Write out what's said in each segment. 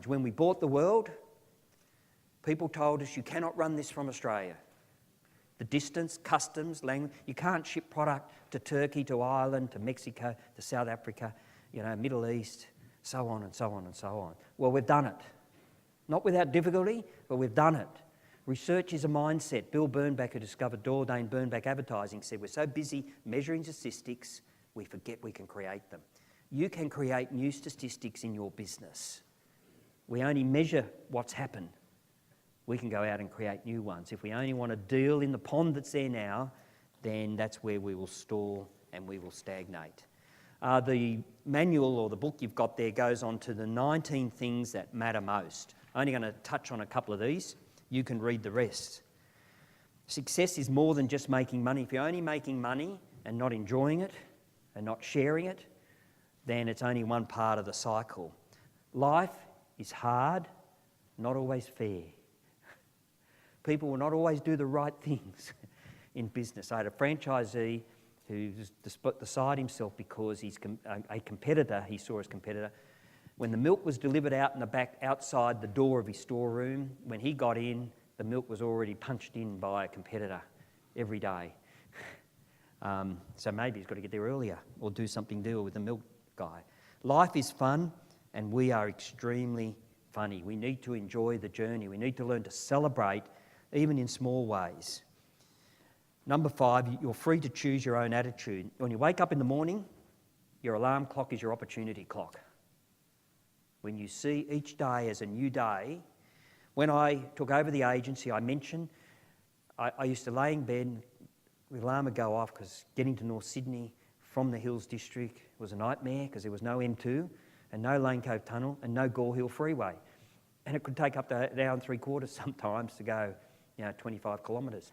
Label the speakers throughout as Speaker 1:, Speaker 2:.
Speaker 1: when we bought the world, people told us you cannot run this from Australia. The distance, customs, language, you can't ship product to Turkey, to Ireland, to Mexico, to South Africa, Middle East, so on and so on and so on. Well, we've done it. Not without difficulty, but we've done it. Research is a mindset. Bill Bernbach, who discovered Dordain Bernbach advertising, said we're so busy measuring statistics, we forget we can create them. You can create new statistics in your business. We only measure what's happened. We can go out and create new ones. If we only want to deal in the pond that's there now, then that's where we will stall and we will stagnate. The manual or the book you've got there goes on to the 19 things that matter most. I'm only going to touch on a couple of these. You can read the rest. Success is more than just making money. If you're only making money and not enjoying it and not sharing it, then it's only one part of the cycle. Life is hard, not always fair. People will not always do the right things in business. I had a franchisee who's beside himself because he's a competitor, he saw his competitor. When the milk was delivered out in the back, outside the door of his storeroom, when he got in, the milk was already punched in by a competitor every day. So maybe he's got to get there earlier or do something deal with the milk guy. Life is fun and we are extremely funny. We need to enjoy the journey. We need to learn to celebrate even in small ways. Number 5, you're free to choose your own attitude. When you wake up in the morning, your alarm clock is your opportunity clock. When you see each day as a new day, when I took over the agency, I mentioned, I used to lay in bed, the alarm would go off because getting to North Sydney from the Hills District was a nightmare because there was no M2 and no Lane Cove Tunnel and no Gore Hill Freeway. And it could take up to an hour and 3/4 sometimes to go 25 kilometres.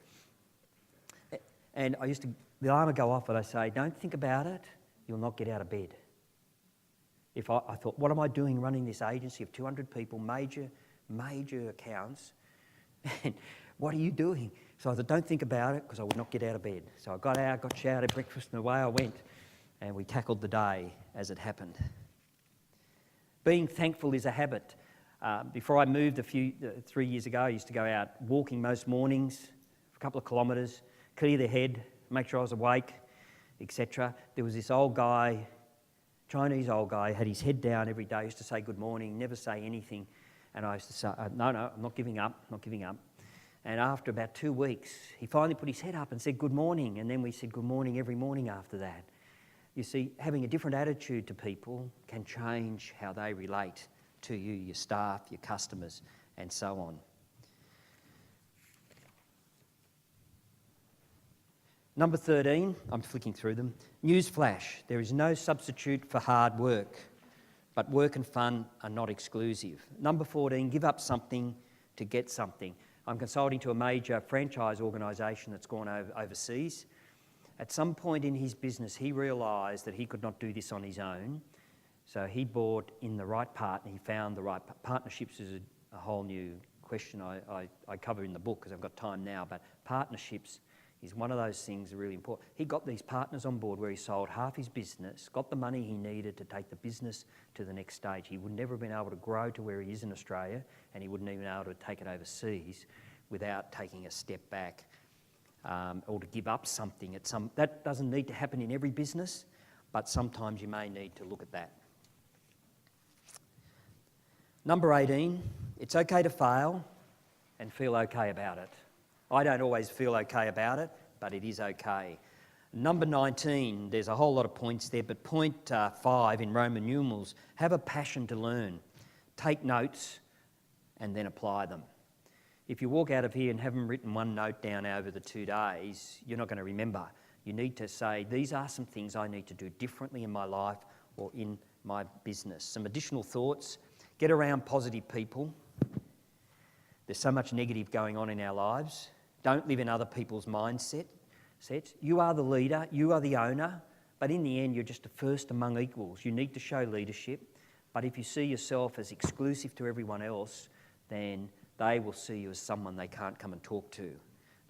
Speaker 1: And the alarm would go off and I say, don't think about it, you'll not get out of bed. If I thought, what am I doing running this agency of 200 people, major accounts, and what are you doing? So I thought, don't think about it because I would not get out of bed. So I got out, got showered, breakfast, and away I went. And we tackled the day as it happened. Being thankful is a habit. Before I moved 3 years ago, I used to go out walking most mornings for a couple of kilometres, clear the head, make sure I was awake, etc. There was this old guy, Chinese old guy, had his head down every day, used to say good morning, never say anything. And I used to say, no, I'm not giving up, not giving up. And after about 2 weeks, he finally put his head up and said good morning. And then we said good morning every morning after that. You see, having a different attitude to people can change how they relate to you, your staff, your customers, and so on. Number 13, I'm flicking through them. Newsflash, there is no substitute for hard work, but work and fun are not exclusive. Number 14, give up something to get something. I'm consulting to a major franchise organisation that's gone overseas. At some point in his business, he realised that he could not do this on his own. So he brought in the right partner. He found the right partnerships is a whole new question I cover in the book because I've got time now, but partnerships is one of those things that are really important. He got these partners on board where he sold half his business, got the money he needed to take the business to the next stage. He would never have been able to grow to where he is in Australia, and he wouldn't even be able to take it overseas without taking a step back or to give up something. That doesn't need to happen in every business, but sometimes you may need to look at that. Number 18, it's okay to fail and feel okay about it. I don't always feel okay about it, but it is okay. Number 19, there's a whole lot of points there, but point 5 in Roman numerals, have a passion to learn. Take notes and then apply them. If you walk out of here and haven't written one note down over the 2 days, you're not going to remember. You need to say, these are some things I need to do differently in my life or in my business. Some additional thoughts. Get around positive people. There's so much negative going on in our lives. Don't live in other people's mindsets. You are the leader, you are the owner, but in the end, you're just a first among equals. You need to show leadership, but if you see yourself as exclusive to everyone else, then they will see you as someone they can't come and talk to.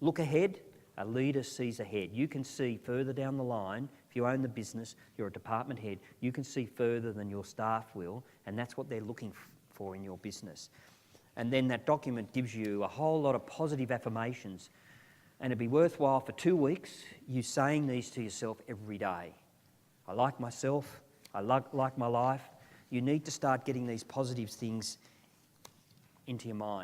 Speaker 1: Look ahead. A leader sees ahead. You can see further down the line. If you own the business, you're a department head, you can see further than your staff will, and that's what they're looking for in your business. And then that document gives you a whole lot of positive affirmations. And it'd be worthwhile for 2 weeks you saying these to yourself every day. I like myself. I like my life. You need to start getting these positive things into your mind.